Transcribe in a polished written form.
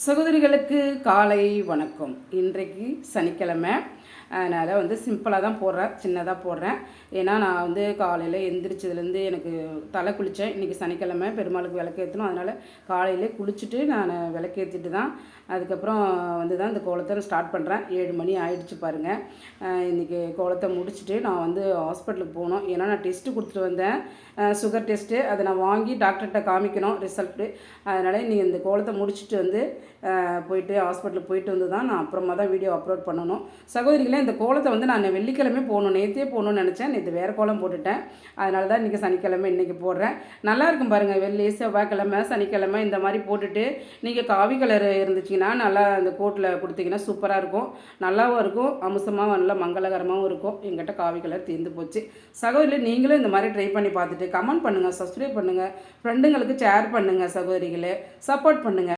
சகோதரிகளுக்கு காலை வணக்கம். இன்றைக்கு சனிக்கிழமை, அதனால் சிம்பிளாக தான் போடுறேன், சின்னதாக போடுறேன். ஏன்னா நான் காலையில் எந்திரிச்சதுலேருந்து எனக்கு தலை குளித்தேன். இன்றைக்கி சனிக்கிழமை பெருமாளுக்கு விளக்கேற்றணும். அதனால் காலையிலே குளிச்சுட்டு நான் விளக்கேற்றிட்டு தான் அதுக்கப்புறம் தான் இந்த கோலத்தை ஸ்டார்ட் பண்ணுறேன். 7 மணி ஆயிடுச்சு பாருங்கள். இன்றைக்கி கோலத்தை முடிச்சுட்டு நான் ஹாஸ்பிட்டலுக்கு போகணும். ஏன்னா நான் டெஸ்ட்டு கொடுத்துட்டு வந்தேன், சுகர் டெஸ்ட்டு. அதை நான் வாங்கி டாக்டர்கிட்ட காமிக்கணும் ரிசல்ட்டு. அதனால் இன்றைக்கி இந்த கோலத்தை முடிச்சுட்டு போயிட்டு ஹாஸ்பிட்டலுக்கு போயிட்டு தான் நான் அப்புறமா தான் வீடியோ அப்லோட் பண்ணணும். சகோதரிகளே, இந்த கோலத்தை நான் வெள்ளிக்கிழமை போகணும், நேற்றே போகணுன்னு நினச்சேன். நேற்று வேறு கோலம் போட்டுட்டேன். அதனால தான் இன்றைக்கி சனிக்கிழமை இன்றைக்கி போடுறேன். நல்லா இருக்கும் பாருங்கள். வெள்ளி, செவ்வாய்க்கிழமை, சனிக்கிழமை இந்த மாதிரி போட்டுட்டு நீங்கள் காவி கலர் இருந்துச்சிங்கன்னா நல்லா அந்த கோட்டில் கொடுத்தீங்கன்னா சூப்பராக இருக்கும், நல்லாவும் இருக்கும், அம்சமாகவும் நல்லா மங்களகரமாகவும் இருக்கும். எங்கிட்ட காவி கலர் தீர்ந்து போச்சு. சகோதரி, நீங்களும் இந்த மாதிரி ட்ரை பண்ணி பார்த்துட்டு கமெண்ட் பண்ணுங்கள், சப்ஸ்கிரைப் பண்ணுங்கள், ஃப்ரெண்டுங்களுக்கு ஷேர் பண்ணுங்கள். சகோதரிகளே, சப்போர்ட் பண்ணுங்கள்.